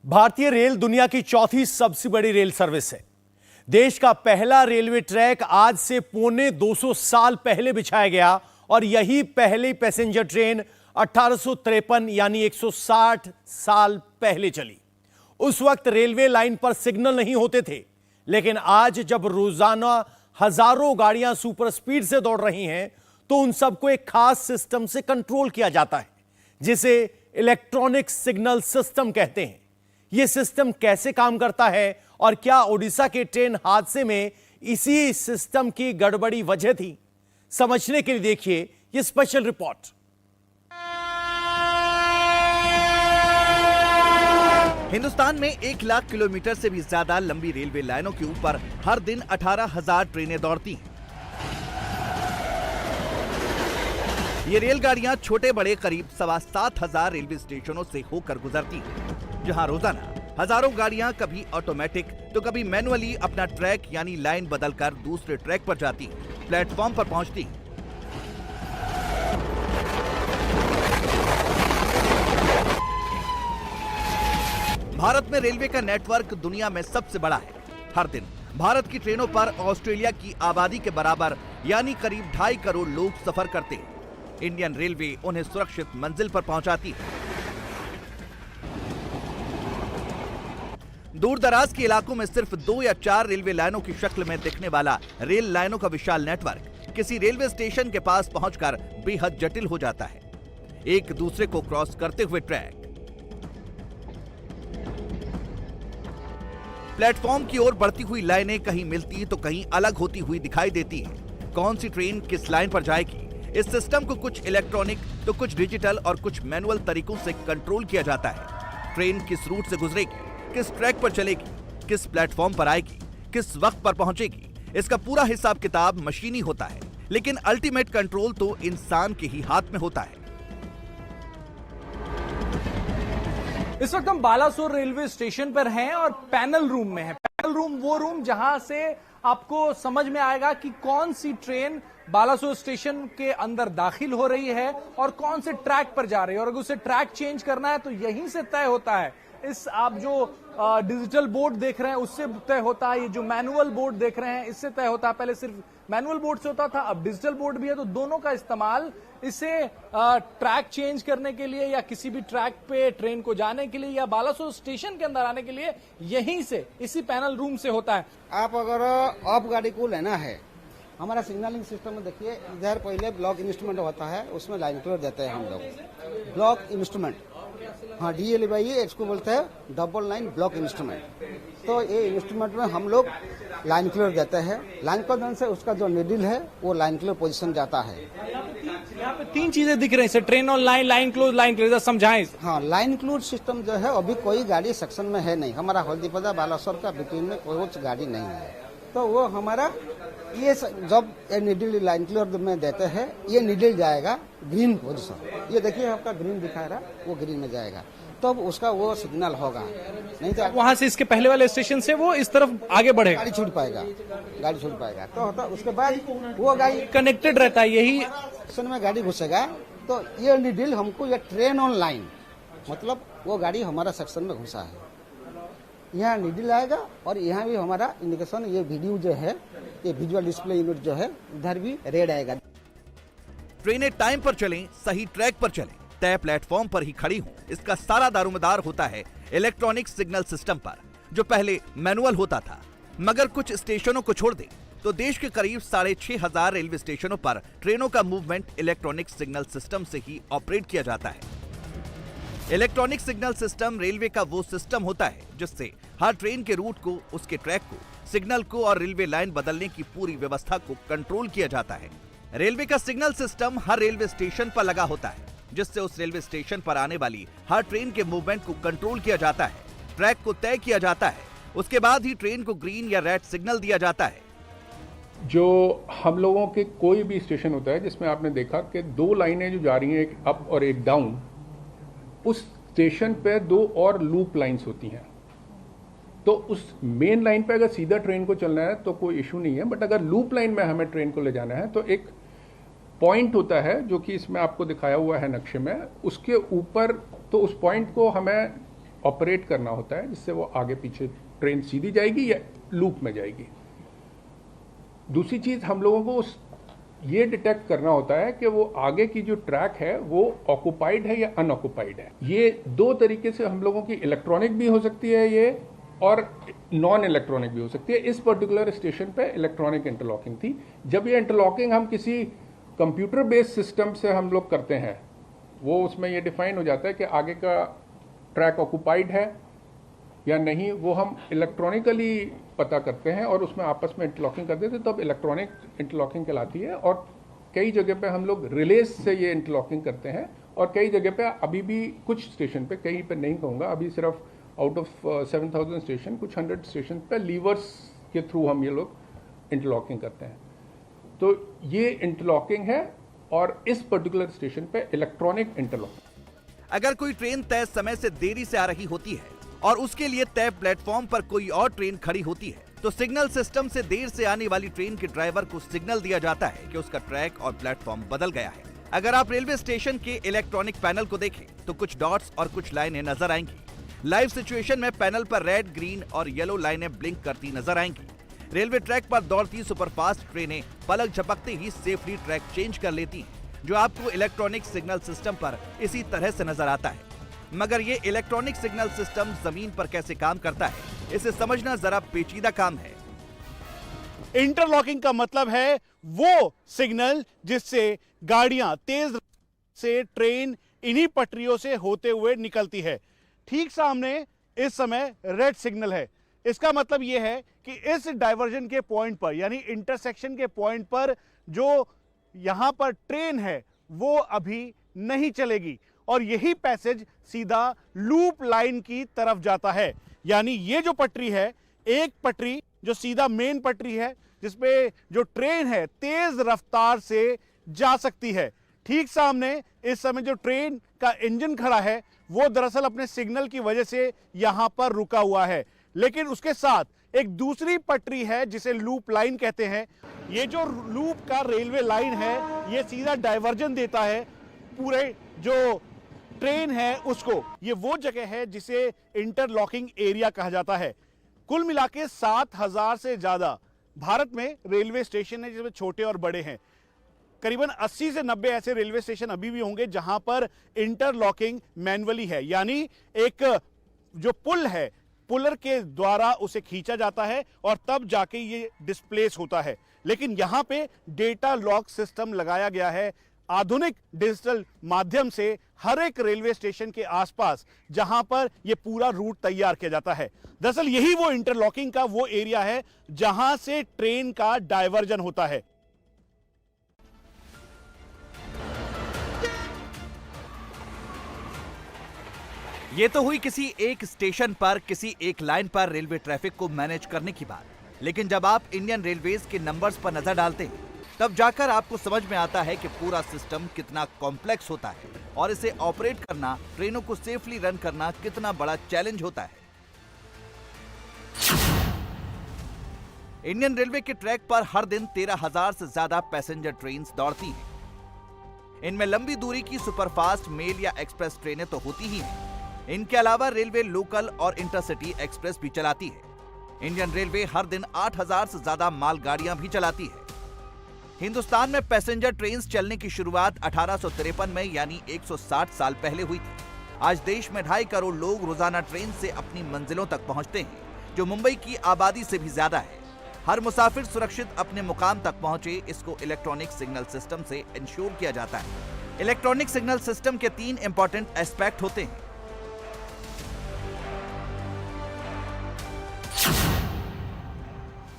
भारतीय रेल दुनिया की चौथी सबसे बड़ी रेल सर्विस है। देश का पहला रेलवे ट्रैक आज से पौने 200 साल पहले बिछाया गया और यही पहली पैसेंजर ट्रेन 1853 यानी 160 साल पहले चली। उस वक्त रेलवे लाइन पर सिग्नल नहीं होते थे, लेकिन आज जब रोजाना हजारों गाड़ियां सुपर स्पीड से दौड़ रही हैं, तो उन सबको एक खास सिस्टम से कंट्रोल किया जाता है, जिसे इलेक्ट्रॉनिक सिग्नल सिस्टम कहते हैं। यह सिस्टम कैसे काम करता है और क्या ओडिशा के ट्रेन हादसे में इसी सिस्टम की गड़बड़ी वजह थी, समझने के लिए देखिए यह स्पेशल रिपोर्ट। हिंदुस्तान में 1 लाख किलोमीटर से भी ज्यादा लंबी रेलवे लाइनों के ऊपर हर दिन 18,000 ट्रेनें दौड़ती हैं। ये रेलगाड़ियां छोटे बड़े करीब 7,500 रेलवे स्टेशनों से होकर गुजरती हैं, जहां रोजाना हजारों गाड़ियां कभी ऑटोमेटिक तो कभी मैनुअली अपना ट्रैक यानी लाइन बदलकर दूसरे ट्रैक पर जाती हैं, प्लेटफॉर्म पर पहुंचती हैं। भारत में रेलवे का नेटवर्क दुनिया में सबसे बड़ा है। हर दिन भारत की ट्रेनों पर ऑस्ट्रेलिया की आबादी के बराबर यानी करीब 2.5 करोड़ लोग सफर करते हैं। इंडियन रेलवे उन्हें सुरक्षित मंजिल पर पहुंचाती है। दूर दराज के इलाकों में सिर्फ 2 या 4 रेलवे लाइनों की शक्ल में दिखने वाला रेल लाइनों का विशाल नेटवर्क किसी रेलवे स्टेशन के पास पहुंचकर बेहद जटिल हो जाता है। एक दूसरे को क्रॉस करते हुए ट्रैक, प्लेटफॉर्म की ओर बढ़ती हुई लाइनें कहीं मिलती तो कहीं अलग होती हुई दिखाई देती हैं। कौन सी ट्रेन किस लाइन पर जाएगी, इस सिस्टम को कुछ इलेक्ट्रॉनिक तो कुछ डिजिटल और कुछ मैनुअल तरीकों से कंट्रोल किया जाता है। ट्रेन किस रूट से गुजरेगी, किस ट्रैक पर चलेगी, किस प्लेटफॉर्म पर आएगी, किस वक्त पर पहुंचेगी, इसका पूरा हिसाब किताब मशीनी होता है, लेकिन अल्टीमेट कंट्रोल तो इंसान के ही हाथ में होता है। इस वक्त हम बालासोर रेलवे स्टेशन पर हैं और पैनल रूम में हैं। पैनल रूम वो रूम जहां से आपको समझ में आएगा कि कौन सी ट्रेन बालासोर स्टेशन के अंदर दाखिल हो रही है और कौन से ट्रैक पर जा रही है, और अगर उसे ट्रैक चेंज करना है तो यहीं से तय होता है। इस आप जो डिजिटल बोर्ड देख रहे हैं उससे तय होता है, ये जो मैनुअल बोर्ड देख रहे हैं इससे तय होता है। पहले सिर्फ मैनुअल बोर्ड से होता था, अब डिजिटल बोर्ड भी है, तो दोनों का इस्तेमाल इसे ट्रैक चेंज करने के लिए या किसी भी ट्रैक पे ट्रेन को जाने के लिए या बालासोर स्टेशन के अंदर आने के लिए यहीं से इसी पैनल रूम से होता है। आप अगर ऑफ गाड़ी को लेना है, हमारा सिग्नलिंग सिस्टम में देखिए, इधर पहले ब्लॉक इंस्ट्रूमेंट होता है, उसमें लाइन क्लियर देते हैं हम लोग। ब्लॉक इंस्ट्रूमेंट, हाँ DLE इसको बोलते हैं डबल लाइन ब्लॉक इंस्ट्रूमेंट। तो ये इंस्ट्रूमेंट में हम लोग लाइन क्लियर देते हैं। लाइन क्लियर देने से उसका जो नीडल है वो लाइन क्लियर पोजीशन जाता है। यहाँ पे 3 चीजें दिख रही है, ट्रेन और लाइन क्लोज, लाइन क्लियर, समझाएं। हाँ, लाइन क्लोज सिस्टम जो है अभी कोई गाड़ी सेक्शन में है नहीं। हमारा हल्दीपदा बालासोर का बिटवीन में कोई गाड़ी नहीं है, तो वो हमारा ये जब ये नीडल लाइन क्लियर में देते हैं, ये नीडल जाएगा ग्रीन पोजीशन। ये देखिए आपका ग्रीन दिखा रहा, वो ग्रीन में जाएगा, तब उसका वो सिग्नल होगा। नहीं तो वहां से इसके पहले वाले स्टेशन से वो इस तरफ आगे बढ़ेगा, गाड़ी छूट पाएगा तो होता। उसके बाद वो गाड़ी कनेक्टेड रहता है, यही स्टेशन में गाड़ी घुसेगा, तो ये नीडल हमको ये ट्रेन ऑन लाइन, मतलब वो गाड़ी हमारा सेक्शन में घुसा है, यहाँ नीडल आएगा और यहाँ भी हमारा इंडिकेशन, ये वीडियो जो है, ये विजुअल डिस्प्ले यूनिट जो है, इधर भी रेड आएगा। ट्रेनें टाइम पर चलें, सही ट्रैक पर चलें, तय प्लेटफॉर्म पर ही खड़ी हों, इसका सारा दारोमदार होता है इलेक्ट्रॉनिक सिग्नल सिस्टम पर, जो पहले मैनुअल होता था। मगर कुछ स्टेशनों को छोड़ दें तो देश के करीब 6,500 रेलवे स्टेशनों पर ट्रेनों का मूवमेंट इलेक्ट्रॉनिक सिग्नल सिस्टम से ही ऑपरेट किया जाता है। इलेक्ट्रॉनिक सिग्नल सिस्टम रेलवे का वो सिस्टम होता है जिससे हर ट्रेन के रूट को, उसके ट्रैक को, सिग्नल को और रेलवे लाइन बदलने की पूरी व्यवस्था को कंट्रोल किया जाता है। रेलवे का सिग्नल सिस्टम हर रेलवे स्टेशन पर लगा होता है, जिससे उस रेलवे स्टेशन पर आने वाली हर ट्रेन के मूवमेंट को कंट्रोल किया जाता है, ट्रैक को तय किया जाता है। उसके बाद ही ट्रेन को ग्रीन या रेड सिग्नल दिया जाता है। जो हम लोगों के कोई भी स्टेशन होता है जिसमें आपने देखा कि 2 लाइनें जो जा रही हैं, एक अप और एक डाउन, उस स्टेशन पे 2 और लूप लाइंस होती हैं। तो उस मेन लाइन पे अगर सीधा ट्रेन को चलना है तो कोई इशू नहीं है, बट अगर लूप लाइन में हमें ट्रेन को ले जाना है तो एक पॉइंट होता है जो कि इसमें आपको दिखाया हुआ है नक्शे में, उसके ऊपर, तो उस पॉइंट को हमें ऑपरेट करना होता है, जिससे वो आगे पीछे ट्रेन सीधी जाएगी या लूप में जाएगी। दूसरी चीज हम लोगों को ये डिटेक्ट करना होता है कि वो आगे की जो ट्रैक है वो ऑक्युपाइड है या अनऑक्युपाइड है। ये दो तरीके से हम लोगों की इलेक्ट्रॉनिक भी हो सकती है ये, और नॉन इलेक्ट्रॉनिक भी हो सकती है। इस पर्टिकुलर स्टेशन पे इलेक्ट्रॉनिक इंटरलॉकिंग थी। जब ये इंटरलॉकिंग हम किसी कंप्यूटर बेस्ड सिस्टम से हम लोग करते हैं, वो उसमें ये डिफाइन हो जाता है कि आगे का ट्रैक ऑक्युपाइड है या नहीं, वो हम इलेक्ट्रॉनिकली पता करते हैं और उसमें आपस में इंटरलॉकिंग कर देते हैं, तब इलेक्ट्रॉनिक इंटरलॉकिंग कहलाती है। और कई जगह पे हम लोग रिलेज से ये इंटरलॉकिंग करते हैं, और कई जगह पे अभी भी कुछ स्टेशन पे, कहीं पे नहीं कहूँगा, अभी सिर्फ आउट ऑफ 7000 स्टेशन, कुछ 100 स्टेशन पे लीवर्स के थ्रू हम ये लोग इंटरलॉकिंग करते हैं। तो ये इंटरलॉकिंग है, और इस पर्टिकुलर स्टेशन पे इलेक्ट्रॉनिक इंटरलॉकिंग। अगर कोई ट्रेन तय समय से देरी से आ रही होती है और उसके लिए तय प्लेटफॉर्म पर कोई और ट्रेन खड़ी होती है, तो सिग्नल सिस्टम से देर से आने वाली ट्रेन के ड्राइवर को सिग्नल दिया जाता है कि उसका ट्रैक और प्लेटफॉर्म बदल गया है। अगर आप रेलवे स्टेशन के इलेक्ट्रॉनिक पैनल को देखें तो कुछ डॉट्स और कुछ लाइनें नजर आएंगी। लाइव सिचुएशन में पैनल पर रेड, ग्रीन और येलो लाइनें ब्लिंक करती नजर आएंगी। रेलवे ट्रैक पर दौड़ती सुपरफास्ट ट्रेनें पलक झपकते ही सेफली ट्रैक चेंज कर लेती हैं, जो आपको इलेक्ट्रॉनिक सिग्नल सिस्टम पर इसी तरह से नजर आता है। मगर ये इलेक्ट्रॉनिक सिग्नल सिस्टम जमीन पर कैसे काम करता है, इसे समझना जरा पेचीदा काम है। इंटरलॉकिंग का मतलब है वो सिग्नल जिससे गाड़ियां तेज से ट्रेन इन्हीं पटरियों से होते हुए निकलती है। ठीक सामने इस समय रेड सिग्नल है। इसका मतलब यह है कि इस डाइवर्जन के पॉइंट पर, यानी इंटरसेक्शन के पॉइंट पर, जो यहां पर ट्रेन है वो अभी नहीं चलेगी, और यही पैसेज सीधा लूप लाइन की तरफ जाता है। यानी ये जो पटरी है, एक पटरी जो सीधा मेन पटरी है, जिसपे जो ट्रेन है तेज रफ्तार से जा सकती है। ठीक सामने इस समय जो ट्रेन का इंजन खड़ा है वो दरअसल अपने सिग्नल की वजह से यहां पर रुका हुआ है, लेकिन उसके साथ एक दूसरी पटरी है जिसे लूप लाइन कहते हैं। ये जो लूप का रेलवे लाइन है ये सीधा डाइवर्जन देता है पूरे जो ट्रेन है उसको। ये वो जगह है जिसे इंटरलॉकिंग एरिया कहा जाता है। कुल मिलाके 7000 से ज्यादा भारत में रेलवे स्टेशन है जिसमें छोटे और बड़े हैं। करीबन 80 से 90 ऐसे रेलवे स्टेशन अभी भी होंगे जहां पर इंटरलॉकिंग मैन्युअली है, यानी एक जो पुल है, पुलर के द्वारा उसे खींचा जाता है और तब जाके ये डिस्प्लेस होता है। लेकिन यहां पे डेटा लॉक सिस्टम लगाया गया है आधुनिक डिजिटल माध्यम से हर एक रेलवे स्टेशन के आसपास, जहां पर यह पूरा रूट तैयार किया जाता है। दरअसल यही वो इंटरलॉकिंग का वो एरिया है जहां से ट्रेन का डायवर्जन होता है। ये तो हुई किसी एक स्टेशन पर, किसी एक लाइन पर रेलवे ट्रैफिक को मैनेज करने की बात। लेकिन जब आप इंडियन रेलवेज के नंबर्स पर नजर डालते हैं तब जाकर आपको समझ में आता है कि पूरा सिस्टम कितना कॉम्प्लेक्स होता है और इसे ऑपरेट करना, ट्रेनों को सेफली रन करना कितना बड़ा चैलेंज होता है। इंडियन रेलवे के ट्रैक पर हर दिन 13,000 से ज्यादा पैसेंजर ट्रेन दौड़ती हैं। इनमें लंबी दूरी की सुपरफास्ट, मेल या एक्सप्रेस ट्रेनें तो होती ही हैं। इनके अलावा रेलवे लोकल और इंटरसिटी एक्सप्रेस भी चलाती है। इंडियन रेलवे हर दिन 8,000 से ज्यादा मालगाड़ियां भी चलाती है। हिंदुस्तान में पैसेंजर ट्रेन चलने की शुरुआत 1853 में, यानी 160 साल पहले हुई थी। आज देश में 2.5 करोड़ लोग रोजाना ट्रेन से अपनी मंजिलों तक पहुंचते हैं, जो मुंबई की आबादी से भी ज्यादा है। हर मुसाफिर सुरक्षित अपने मुकाम तक पहुंचे, इसको इलेक्ट्रॉनिक सिग्नल सिस्टम से इंश्योर किया जाता है। इलेक्ट्रॉनिक सिग्नल सिस्टम के 3 इंपॉर्टेंट एस्पेक्ट होते हैं।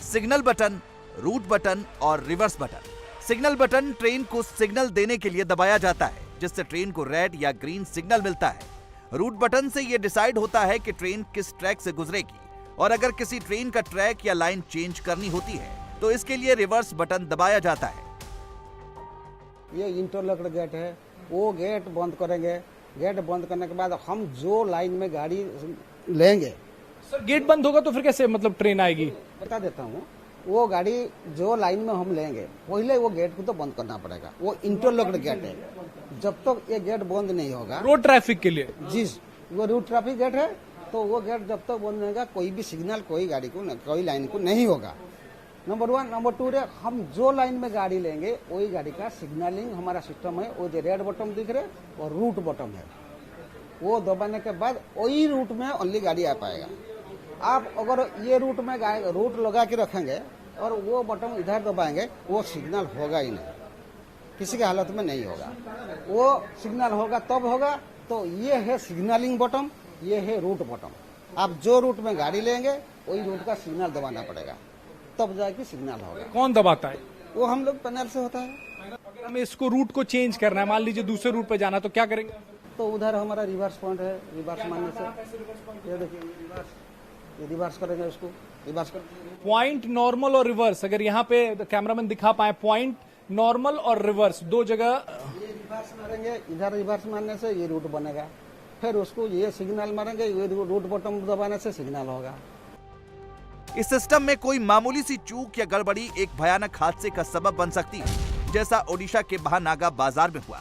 सिग्नल बटन, रूट बटन और reverse button. Signal button train को सिग्नल देने के लिए दबाया जाता है, जिससे ट्रेन को रेड या ग्रीन सिग्नल मिलता है। रूट बटन से यह डिसाइड होता है कि ट्रेन किस ट्रैक से गुजरेगी, और अगर किसी ट्रेन का ट्रैक या लाइन चेंज करनी होती है तो इसके लिए रिवर्स बटन दबाया जाता है। ये इंटरलॉक्ड गेट है, वो गेट बंद करेंगे। गेट बंद करने के बाद हम जो लाइन में गाड़ी लेंगे, सर गेट बंद होगा तो फिर कैसे मतलब ट्रेन आएगी? बता देता हूँ। वो गाड़ी जो लाइन में हम लेंगे, पहले वो गेट को तो बंद करना पड़ेगा। वो इंटरलॉक्ड गेट है। जब तक ये गेट बंद नहीं होगा, रोड ट्रैफिक के लिए जी, वो रूट ट्रैफिक गेट है। तो वो गेट जब तक बंद रहेगा कोई भी सिग्नल कोई गाड़ी को कोई लाइन को नहीं होगा। नंबर 1। नंबर 2 रे हम जो लाइन में गाड़ी लेंगे वही गाड़ी का सिग्नलिंग हमारा सिस्टम है। वो जो रेड बटन दिख रहे और रूट बटन है, वो दबाने के बाद वही रूट में ओनली गाड़ी आ पाएगा। आप अगर ये रूट में रूट लगा के रखेंगे और वो बटन इधर दबाएंगे, वो सिग्नल होगा ही नहीं, किसी के हालत में नहीं होगा। वो सिग्नल होगा तब होगा। तो ये है सिग्नलिंग बटन, ये है रूट बटन। आप जो रूट में गाड़ी लेंगे वही रूट का सिग्नल दबाना पड़ेगा, तब जाके सिग्नल होगा। कौन दबाता है? वो हम लोग पैनल से होता है। अगर हमें इसको रूट को चेंज करना है, मान लीजिए दूसरे रूट पे जाना, तो क्या करेंगे? तो उधर हमारा रिवर्स पॉइंट है। रिवर्स मारने से ये देखिए रिवर्स करेंगे, उसको रिवर्स कर पॉइंट नॉर्मल और रिवर्स, अगर यहाँ पे कैमरामैन दिखा पाए, पॉइंट नॉर्मल और रिवर्स दो जगह। ये रिवर्स मारेंगे, इधर रिवर्स मारने से ये रूट बनेगा। फिर उसको ये सिग्नल मारेंगे, ये रूट बटन दबाने से सिग्नल होगा। इस सिस्टम में कोई मामूली सी चूक या गड़बड़ी एक भयानक हादसे का सबब बन सकती है, जैसा ओडिशा के महानागा बाजार में हुआ।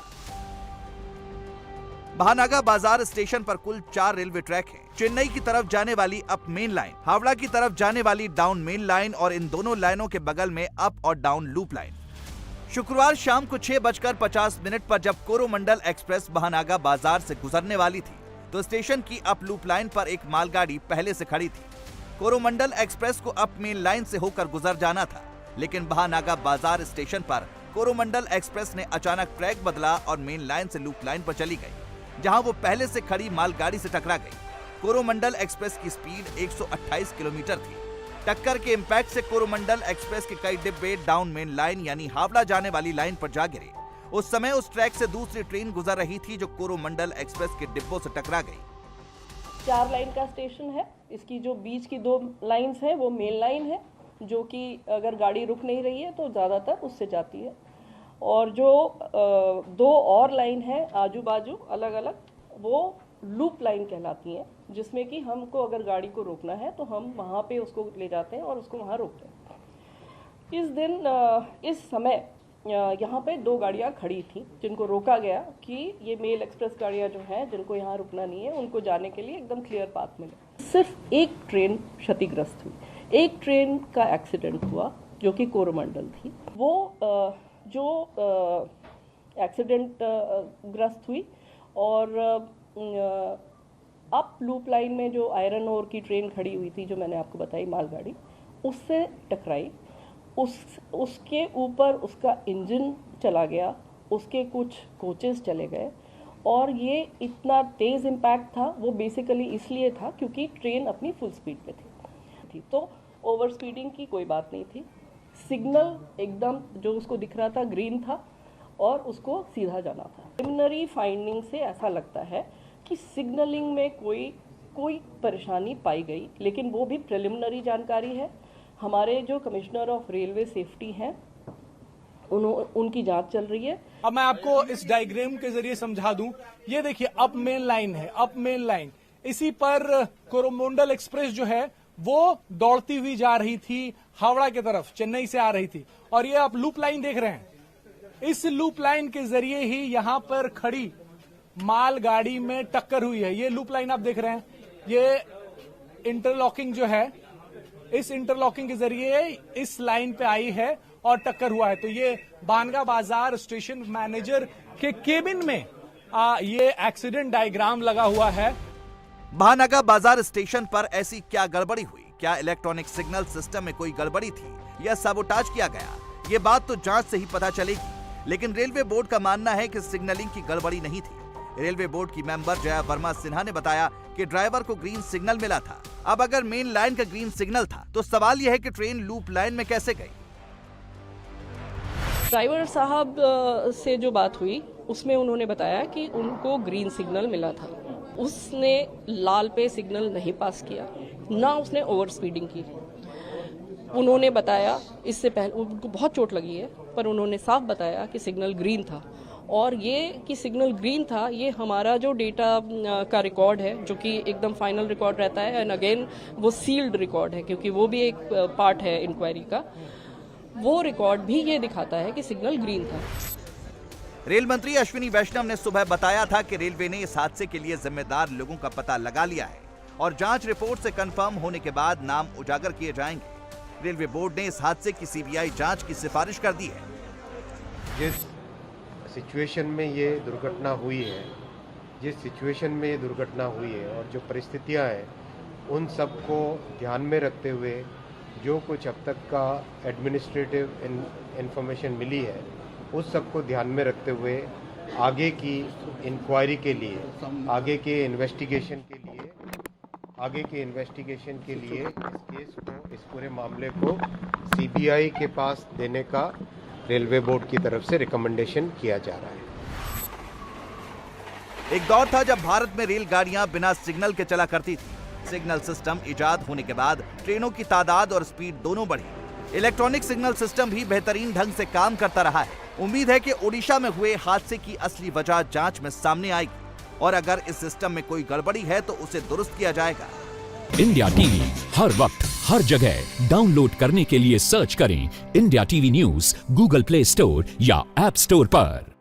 महानागा बाजार स्टेशन पर कुल 4 रेलवे ट्रैक हैं। चेन्नई की तरफ जाने वाली अप मेन लाइन, हावड़ा की तरफ जाने वाली डाउन मेन लाइन और इन दोनों लाइनों के बगल में अप और डाउन लूप लाइन। शुक्रवार शाम को 6:50 पर जब कोरोमंडल एक्सप्रेस महानागा बाजार से गुजरने वाली थी, तो स्टेशन की अप लूप लाइन पर एक मालगाड़ी पहले से खड़ी थी। कोरोमंडल एक्सप्रेस को अप मेन लाइन से होकर गुजर जाना था, लेकिन महानागा बाजार स्टेशन पर कोरोमंडल एक्सप्रेस ने अचानक ट्रैक बदला और मेन लाइन से लूप लाइन पर चली गई, जहां वो पहले से खड़ी मालगाड़ी से टकरा गई। कोरोमंडल एक्सप्रेस की स्पीड 128 किलोमीटर थी। टक्कर के इम्पैक्ट से कोरोमंडल एक्सप्रेस के कई डिब्बे डाउन मेन लाइन यानी हावड़ा जाने वाली लाइन पर जा गिरे। उस समय उस ट्रैक से दूसरी ट्रेन गुजर रही थी, जो कोरोमंडल एक्सप्रेस के डिब्बों से टकरा गई। 4 लाइन का स्टेशन है। इसकी जो बीच की 2 लाइंस है वो मेन लाइन है, जो कि अगर गाड़ी रुक नहीं रही है तो ज़्यादातर उससे जाती है। और जो 2 और लाइन है आजू बाजू अलग अलग, वो लूप लाइन कहलाती हैं, जिसमें कि हमको अगर गाड़ी को रोकना है तो हम वहाँ पे उसको ले जाते हैं और उसको वहाँ रोकते हैं। इस दिन इस समय यहाँ पे 2 गाड़ियाँ खड़ी थी, जिनको रोका गया कि ये मेल एक्सप्रेस गाड़ियाँ जो हैं, जिनको यहाँ रुकना नहीं है, उनको जाने के लिए एकदम क्लियर पाथ मिले। सिर्फ एक ट्रेन क्षतिग्रस्त हुई। एक ट्रेन का एक्सीडेंट हुआ जो कि कोरोमंडल थी। वो जो एक्सीडेंट ग्रस्त हुई और अप लूप लाइन में जो आयरन ओर की ट्रेन खड़ी हुई थी, जो मैंने आपको बताई मालगाड़ी, उससे टकराई। उसके ऊपर उसका इंजन चला गया, उसके कुछ कोचेस चले गए और ये इतना तेज़ इम्पैक्ट था। वो बेसिकली इसलिए था क्योंकि ट्रेन अपनी फुल स्पीड पे थी। तो ओवर स्पीडिंग की कोई बात नहीं थी। सिग्नल एकदम जो उसको दिख रहा था ग्रीन था और उसको सीधा जाना था। प्रिलिमिनरी फाइंडिंग से ऐसा लगता है कि सिग्नलिंग में कोई परेशानी पाई गई, लेकिन वो भी प्रिलिमिनरी जानकारी है। हमारे जो कमिश्नर ऑफ रेलवे सेफ्टी हैं, उनकी जांच चल रही है। अब मैं आपको इस डायग्राम के जरिए समझा दूं। ये देखिए अप मेन लाइन है, अप मेन लाइन। इसी पर कोरोमंडल एक्सप्रेस जो है वो दौड़ती हुई जा रही थी हावड़ा की तरफ, चेन्नई से आ रही थी। और ये आप लूप लाइन देख रहे हैं, इस लूप लाइन के जरिए ही यहाँ पर खड़ी माल गाड़ी में टक्कर हुई है। ये लूप लाइन आप देख रहे हैं, ये इंटरलॉकिंग जो है, इस इंटरलॉकिंग के जरिए इस लाइन पे आई है और टक्कर हुआ है। तो ये बानगा बाजार स्टेशन मैनेजर के केबिन में ये एक्सीडेंट डायग्राम लगा हुआ है। महानागा बाजार स्टेशन पर ऐसी क्या गड़बड़ी हुई? क्या इलेक्ट्रॉनिक सिग्नल सिस्टम में कोई गड़बड़ी थी या साबोटाज किया गया? ये बात तो जांच से ही पता चलेगी, लेकिन रेलवे बोर्ड का मानना है कि सिग्नलिंग की गड़बड़ी नहीं थी। रेलवे बोर्ड की मेंबर जया वर्मा सिन्हा ने बताया कि ड्राइवर को ग्रीन सिग्नल मिला था। अब अगर मेन लाइन का ग्रीन सिग्नल था, तो सवाल यह है कि ट्रेन लूप लाइन में कैसे गई? ड्राइवर साहब से जो बात हुई उसमें उन्होंने बताया कि उनको ग्रीन सिग्नल मिला था। उसने लाल पे सिग्नल नहीं पास किया, ना उसने ओवर स्पीडिंग की। उन्होंने बताया, इससे पहले उनको बहुत चोट लगी है, पर उन्होंने साफ बताया कि सिग्नल ग्रीन था। और ये कि सिग्नल ग्रीन था, ये हमारा जो डेटा का रिकॉर्ड है, जो कि एकदम फाइनल रिकॉर्ड रहता है, एंड अगेन वो सील्ड रिकॉर्ड है, क्योंकि वो भी एक पार्ट है इंक्वायरी का। वो रिकॉर्ड भी ये दिखाता है कि सिग्नल ग्रीन था। रेल मंत्री अश्विनी वैष्णव ने सुबह बताया था कि रेलवे ने इस हादसे के लिए जिम्मेदार लोगों का पता लगा लिया है और जांच रिपोर्ट से कंफर्म होने के बाद नाम उजागर किए जाएंगे। रेलवे बोर्ड ने इस हादसे की सीबीआई जांच की सिफारिश कर दी है। जिस सिचुएशन में ये दुर्घटना हुई है, और जो परिस्थितियां हैं, उन सब को ध्यान में रखते हुए जो कुछ अब तक का एडमिनिस्ट्रेटिव इंफॉर्मेशन मिली है, उस सब को ध्यान में रखते हुए आगे की इंक्वायरी के लिए, आगे के इन्वेस्टिगेशन के लिए इस केस को, इस पूरे मामले को सीबीआई के पास देने का रेलवे बोर्ड की तरफ से रिकमेंडेशन किया जा रहा है। एक दौर था जब भारत में रेलगाड़ियां बिना सिग्नल के चला करती थी। सिग्नल सिस्टम इजाद होने के बाद ट्रेनों की तादाद और स्पीड दोनों बढ़ी। इलेक्ट्रॉनिक सिग्नल सिस्टम भी बेहतरीन ढंग से काम करता रहा है। उम्मीद है कि ओडिशा में हुए हादसे की असली वजह जांच में सामने आएगी और अगर इस सिस्टम में कोई गड़बड़ी है तो उसे दुरुस्त किया जाएगा। इंडिया टीवी हर वक्त हर जगह डाउनलोड करने के लिए सर्च करें India TV news Google play store या ऐप स्टोर पर।